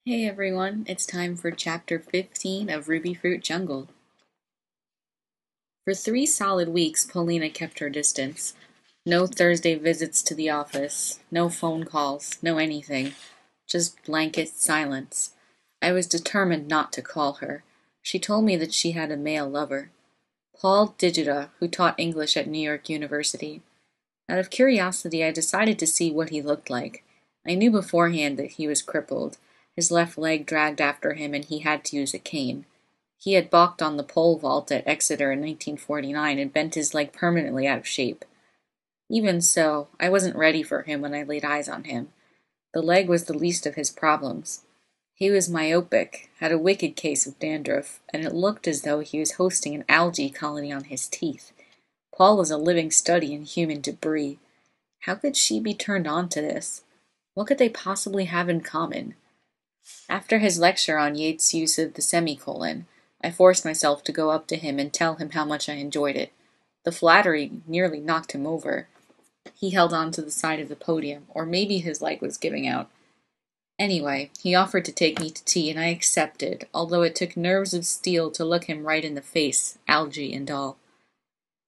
Hey everyone, it's time for chapter 15 of Rubyfruit Jungle. For 3 solid weeks, Polina kept her distance. No Thursday visits to the office, no phone calls, no anything. Just blanket silence. I was determined not to call her. She told me that she had a male lover, Paul Digita, who taught English at New York University. Out of curiosity, I decided to see what he looked like. I knew beforehand that he was crippled. His left leg dragged after him and he had to use a cane. He had balked on the pole vault at Exeter in 1949 and bent his leg permanently out of shape. Even so, I wasn't ready for him when I laid eyes on him. The leg was the least of his problems. He was myopic, had a wicked case of dandruff, and it looked as though he was hosting an algae colony on his teeth. Paul was a living study in human debris. How could she be turned on to this? What could they possibly have in common? After his lecture on Yeats' use of the semicolon, I forced myself to go up to him and tell him how much I enjoyed it. The flattery nearly knocked him over. He held on to the side of the podium, or maybe his leg was giving out. Anyway, he offered to take me to tea, and I accepted, although it took nerves of steel to look him right in the face, algae and all.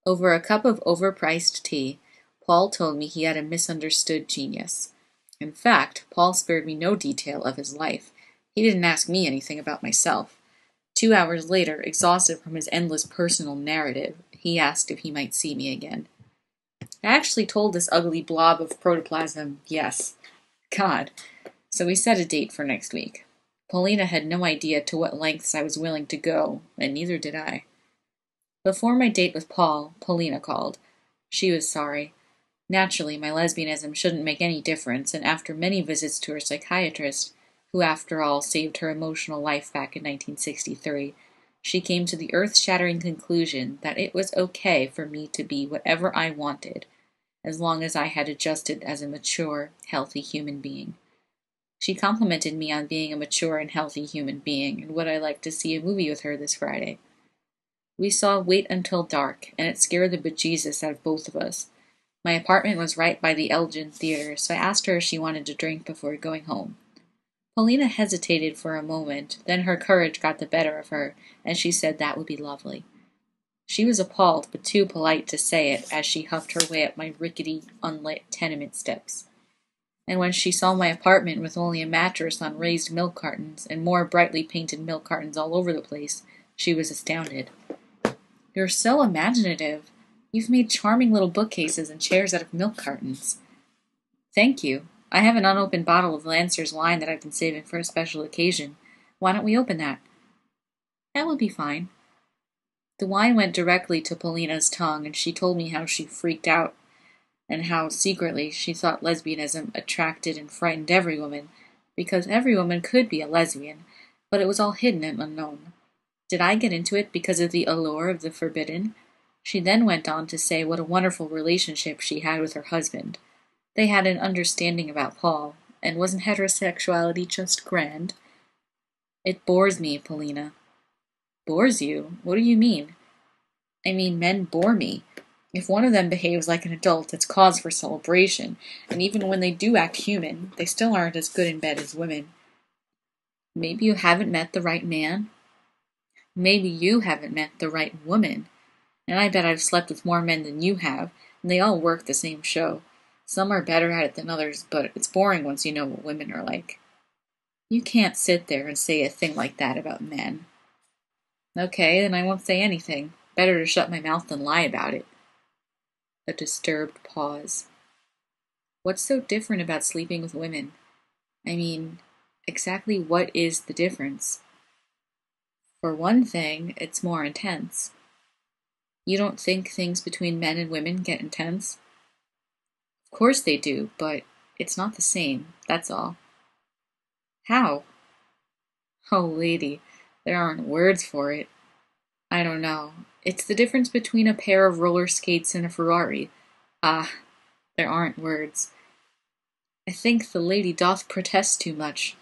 Over a cup of overpriced tea, Paul told me he had a misunderstood genius. In fact, Paul spared me no detail of his life. He didn't ask me anything about myself. 2 hours later, exhausted from his endless personal narrative, he asked if he might see me again. I actually told this ugly blob of protoplasm yes. God. So we set a date for next week. Polina had no idea to what lengths I was willing to go, and neither did I. Before my date with Paul, Polina called. She was sorry. Naturally, my lesbianism shouldn't make any difference, and after many visits to her psychiatrist, who after all saved her emotional life back in 1963, she came to the earth-shattering conclusion that it was okay for me to be whatever I wanted, as long as I had adjusted as a mature, healthy human being. She complimented me on being a mature and healthy human being, and would I like to see a movie with her this Friday. We saw Wait Until Dark, and it scared the bejesus out of both of us. My apartment was right by the Elgin Theater, so I asked her if she wanted to drink before going home. Paulina hesitated for a moment, then her courage got the better of her, and she said that would be lovely. She was appalled, but too polite to say it, as she huffed her way up my rickety, unlit tenement steps. And when she saw my apartment with only a mattress on raised milk cartons, and more brightly painted milk cartons all over the place, she was astounded. "You're so imaginative. You've made charming little bookcases and chairs out of milk cartons." "Thank you. I have an unopened bottle of Lancer's wine that I've been saving for a special occasion. Why don't we open that?" "That would be fine." The wine went directly to Polina's tongue, and she told me how she freaked out, and how secretly she thought lesbianism attracted and frightened every woman, because every woman could be a lesbian, but it was all hidden and unknown. Did I get into it because of the allure of the forbidden? She then went on to say what a wonderful relationship she had with her husband. They had an understanding about Paul, and wasn't heterosexuality just grand? "It bores me, Polina." "Bores you? What do you mean?" "I mean, men bore me. If one of them behaves like an adult, it's cause for celebration, and even when they do act human, they still aren't as good in bed as women." "Maybe you haven't met the right man?" "Maybe you haven't met the right woman. And I bet I've slept with more men than you have, and they all work the same show. Some are better at it than others, but it's boring once you know what women are like." "You can't sit there and say a thing like that about men." "Okay, then I won't say anything. Better to shut my mouth than lie about it." A disturbed pause. "What's so different about sleeping with women? I mean, exactly what is the difference?" "For one thing, it's more intense." "You don't think things between men and women get intense?" "Of course they do, but it's not the same, that's all." "How?" "Oh, lady, there aren't words for it. I don't know. It's the difference between a pair of roller skates and a Ferrari. Ah, there aren't words. I think the lady doth protest too much.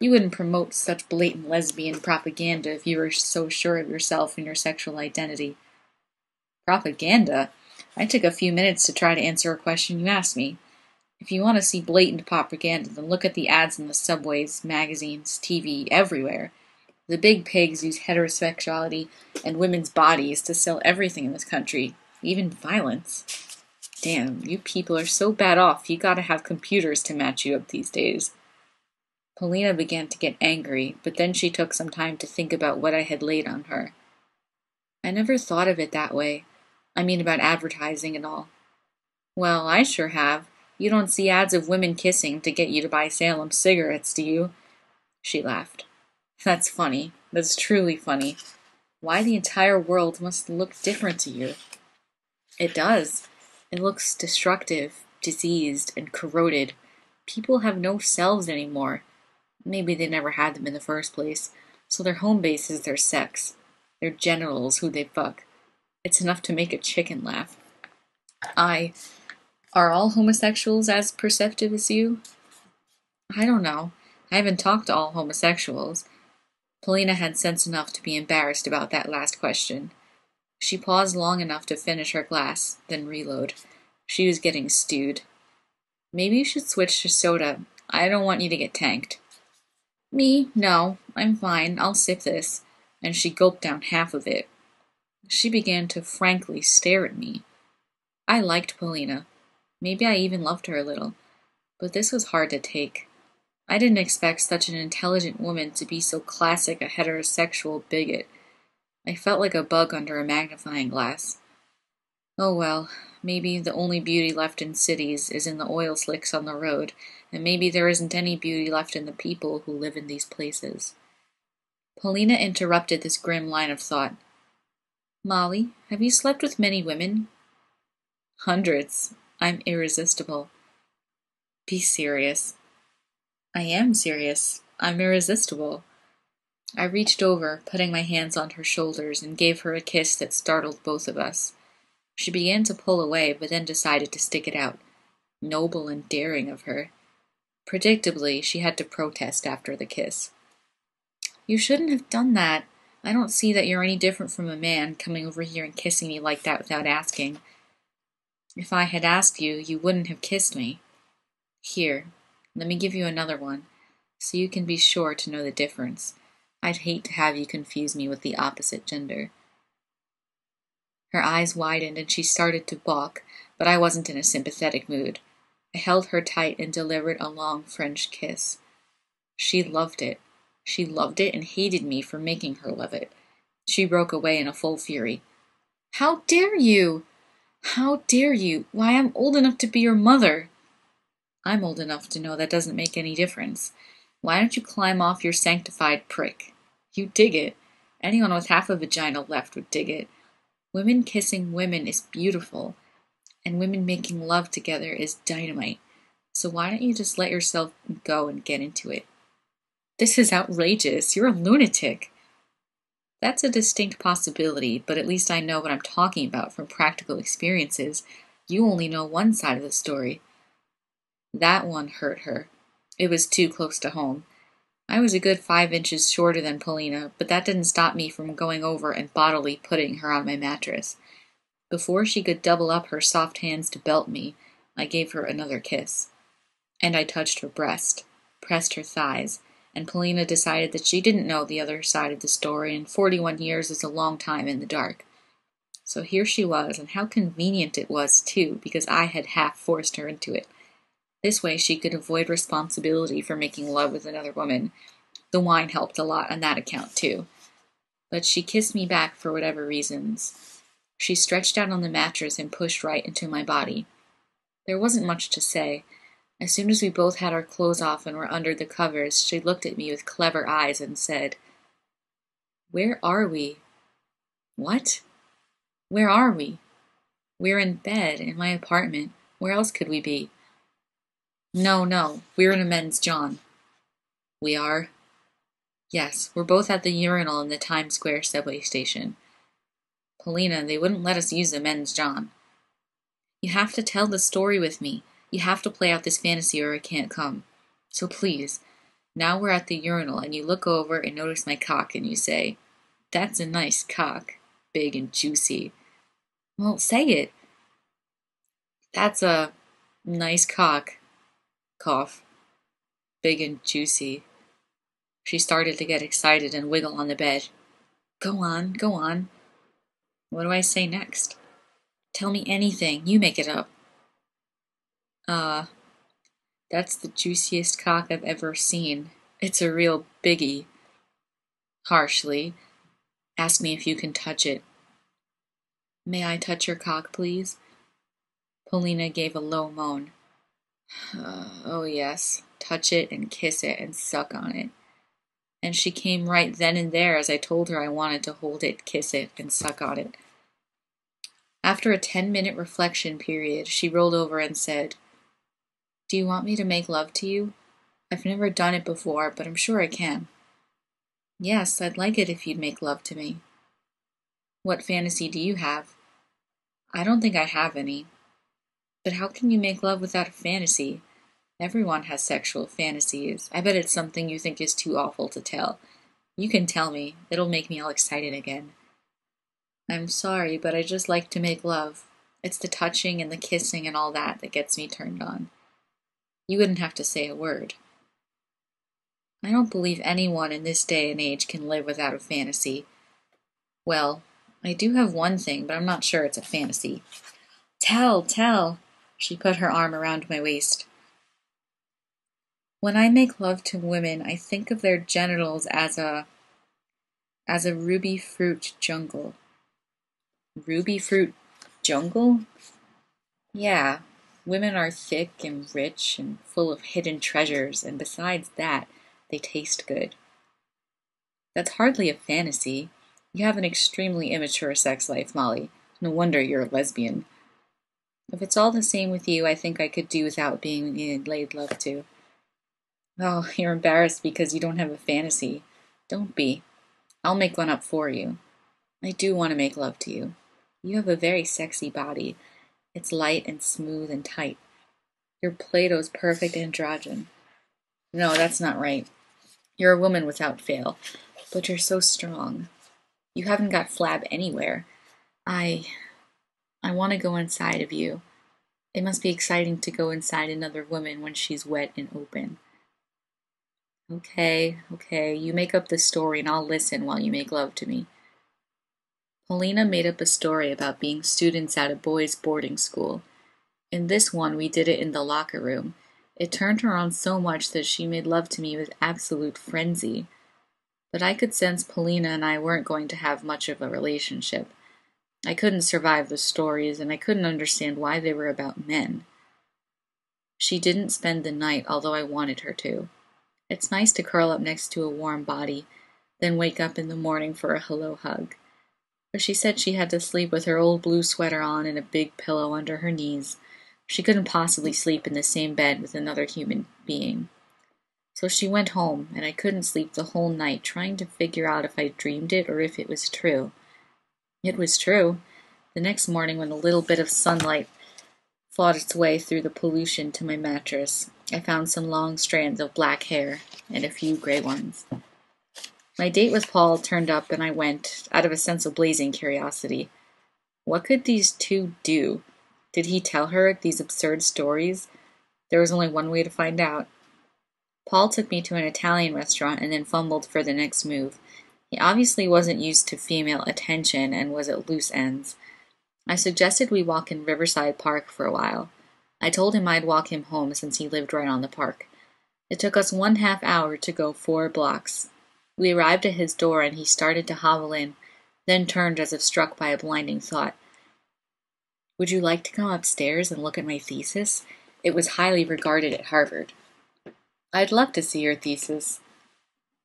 You wouldn't promote such blatant lesbian propaganda if you were so sure of yourself and your sexual identity." "Propaganda? I took a few minutes to try to answer a question you asked me. If you want to see blatant propaganda, then look at the ads in the subways, magazines, TV, everywhere. The big pigs use heterosexuality and women's bodies to sell everything in this country, even violence. Damn, you people are so bad off, you gotta have computers to match you up these days. Polina began to get angry, but then she took some time to think about what I had laid on her. I never thought of it that way. I mean about advertising and all. Well, I sure have. You don't see ads of women kissing to get you to buy Salem cigarettes, do you? She laughed. That's funny. That's truly funny. Why the entire world must look different to you. It does. It looks destructive, diseased, and corroded. People have no selves anymore. Maybe they never had them in the first place, so their home base is their sex. Their genitals, who they fuck. It's enough to make a chicken laugh. Are all homosexuals as perceptive as you? I don't know. I haven't talked to all homosexuals. Polina had sense enough to be embarrassed about that last question. She paused long enough to finish her glass, then reload. She was getting stewed. Maybe you should switch to soda. I don't want you to get tanked. Me? No. I'm fine. I'll sip this. And she gulped down half of it. She began to frankly stare at me. I liked Polina. Maybe I even loved her a little. But this was hard to take. I didn't expect such an intelligent woman to be so classic a heterosexual bigot. I felt like a bug under a magnifying glass. Oh well, maybe the only beauty left in cities is in the oil slicks on the road, and maybe there isn't any beauty left in the people who live in these places. Polina interrupted this grim line of thought. Molly, have you slept with many women? Hundreds. I'm irresistible. Be serious. I am serious. I'm irresistible. I reached over, putting my hands on her shoulders, and gave her a kiss that startled both of us. She began to pull away, but then decided to stick it out. Noble and daring of her. Predictably, she had to protest after the kiss. You shouldn't have done that. I don't see that you're any different from a man, coming over here and kissing me like that without asking. If I had asked you, you wouldn't have kissed me. Here, let me give you another one, so you can be sure to know the difference. I'd hate to have you confuse me with the opposite gender. Her eyes widened and she started to balk, but I wasn't in a sympathetic mood. I held her tight and delivered a long French kiss. She loved it. She loved it and hated me for making her love it. She broke away in a full fury. How dare you? How dare you? Why, I'm old enough to be your mother. I'm old enough to know that doesn't make any difference. Why don't you climb off your sanctified prick? You dig it. Anyone with half a vagina left would dig it. Women kissing women is beautiful, and women making love together is dynamite. So why don't you just let yourself go and get into it? This is outrageous. You're a lunatic. That's a distinct possibility, but at least I know what I'm talking about from practical experiences. You only know one side of the story. That one hurt her. It was too close to home. I was a good 5 inches shorter than Polina, but that didn't stop me from going over and bodily putting her on my mattress. Before she could double up her soft hands to belt me, I gave her another kiss. And I touched her breast, pressed her thighs, and Polina decided that she didn't know the other side of the story, and 41 years is a long time in the dark. So here she was, and how convenient it was, too, because I had half forced her into it. This way she could avoid responsibility for making love with another woman. The wine helped a lot on that account, too. But she kissed me back for whatever reasons. She stretched out on the mattress and pushed right into my body. There wasn't much to say. As soon as we both had our clothes off and were under the covers, she looked at me with clever eyes and said, Where are we? What? Where are we? We're in bed, in my apartment. Where else could we be? No, we're in a men's john. We are? Yes, we're both at the urinal in the Times Square subway station. Polina, they wouldn't let us use the men's john. You have to tell the story with me. You have to play out this fantasy or I can't come. So please, now we're at the urinal and you look over and notice my cock and you say, That's a nice cock, big and juicy. Well, say it. That's a nice cock, Cough. Big and juicy. She started to get excited and wiggle on the bed. Go on, go on. What do I say next? Tell me anything. You make it up. That's the juiciest cock I've ever seen. It's a real biggie. Harshly. Ask me if you can touch it. May I touch your cock, please? Polina gave a low moan. Oh, yes. Touch it and kiss it and suck on it. And she came right then and there as I told her I wanted to hold it, kiss it, and suck on it. After a 10-minute reflection period, she rolled over and said, Do you want me to make love to you? I've never done it before, but I'm sure I can. Yes, I'd like it if you'd make love to me. What fantasy do you have? I don't think I have any. But how can you make love without a fantasy? Everyone has sexual fantasies. I bet it's something you think is too awful to tell. You can tell me. It'll make me all excited again. I'm sorry, but I just like to make love. It's the touching and the kissing and all that gets me turned on. You wouldn't have to say a word. I don't believe anyone in this day and age can live without a fantasy. Well, I do have one thing, but I'm not sure it's a fantasy. Tell. She put her arm around my waist. When I make love to women, I think of their genitals as a ruby fruit jungle. Ruby fruit jungle? Yeah, women are thick and rich and full of hidden treasures, and besides that, they taste good. That's hardly a fantasy. You have an extremely immature sex life, Molly. No wonder you're a lesbian. If it's all the same with you, I think I could do without being laid love to. Oh, you're embarrassed because you don't have a fantasy. Don't be. I'll make one up for you. I do want to make love to you. You have a very sexy body. It's light and smooth and tight. You're Plato's perfect androgen. No, that's not right. You're a woman without fail, but you're so strong. You haven't got flab anywhere. I want to go inside of you. It must be exciting to go inside another woman when she's wet and open. Okay, you make up the story and I'll listen while you make love to me. Polina made up a story about being students at a boys' boarding school. In this one, we did it in the locker room. It turned her on so much that she made love to me with absolute frenzy. But I could sense Polina and I weren't going to have much of a relationship. I couldn't survive the stories, and I couldn't understand why they were about men. She didn't spend the night, although I wanted her to. It's nice to curl up next to a warm body, then wake up in the morning for a hello hug. But she said she had to sleep with her old blue sweater on and a big pillow under her knees. She couldn't possibly sleep in the same bed with another human being. So she went home, and I couldn't sleep the whole night trying to figure out if I dreamed it or if it was true. It was true. The next morning, when a little bit of sunlight fought its way through the pollution to my mattress, I found some long strands of black hair and a few gray ones. My date with Paul turned up, and I went, out of a sense of blazing curiosity. What could these two do? Did he tell her these absurd stories? There was only one way to find out. Paul took me to an Italian restaurant and then fumbled for the next move. He obviously wasn't used to female attention and was at loose ends. I suggested we walk in Riverside Park for a while. I told him I'd walk him home since he lived right on the park. It took us 1/2 hour to go 4 blocks. We arrived at his door and he started to hobble in, then turned as if struck by a blinding thought. Would you like to come upstairs and look at my thesis? It was highly regarded at Harvard. I'd love to see your thesis.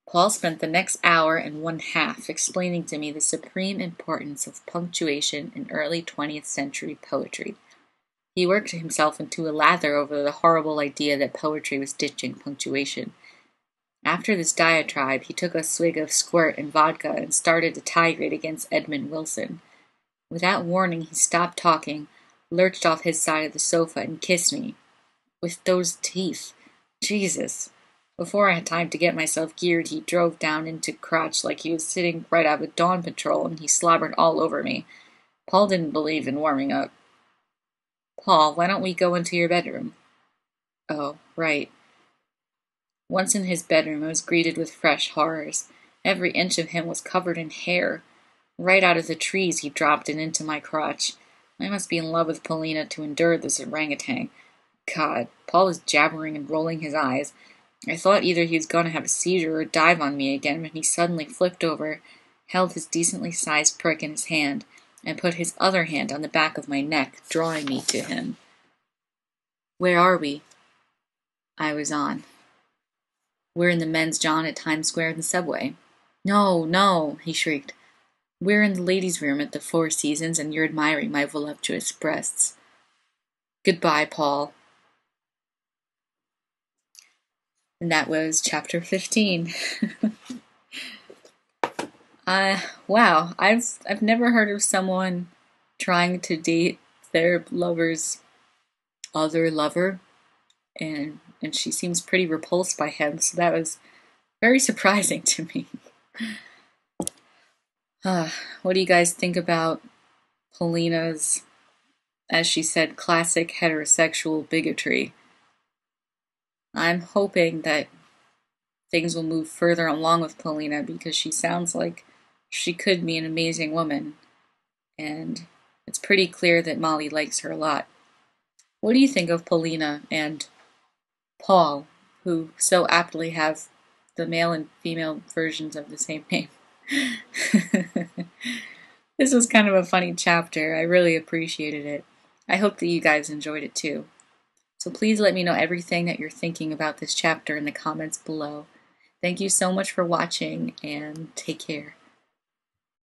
Paul spent the next hour and 1/2 explaining to me the supreme importance of punctuation in early 20th century poetry. He worked himself into a lather over the horrible idea that poetry was ditching punctuation. After this diatribe, he took a swig of squirt and vodka and started a tirade against Edmund Wilson. Without warning, he stopped talking, lurched off his side of the sofa, and kissed me. With those teeth. Jesus. Before I had time to get myself geared, he drove down into crotch like he was sitting right out of dawn patrol, and he slobbered all over me. Paul didn't believe in warming up. Paul, why don't we go into your bedroom? Oh, right. Once in his bedroom, I was greeted with fresh horrors. Every inch of him was covered in hair. Right out of the trees he dropped it into my crotch. I must be in love with Polina to endure this orangutan. God, Paul was jabbering and rolling his eyes. I thought either he was going to have a seizure or dive on me again when he suddenly flipped over, held his decently sized prick in his hand, and put his other hand on the back of my neck, drawing me to him. Where are we? I was on. We're in the men's John at Times Square in the subway. No, no, he shrieked. We're in the ladies' room at the Four Seasons, and you're admiring my voluptuous breasts. Goodbye, Paul. And that was chapter 15. Wow, I've never heard of someone trying to date their lover's other lover, and she seems pretty repulsed by him, so that was very surprising to me. What do you guys think about Polina's, as she said, classic heterosexual bigotry? I'm hoping that things will move further along with Polina because she sounds like she could be an amazing woman, and it's pretty clear that Molly likes her a lot. What do you think of Polina and Paul, who so aptly have the male and female versions of the same name? This was kind of a funny chapter. I really appreciated it. I hope that you guys enjoyed it too. So please let me know everything that you're thinking about this chapter in the comments below. Thank you so much for watching, and take care.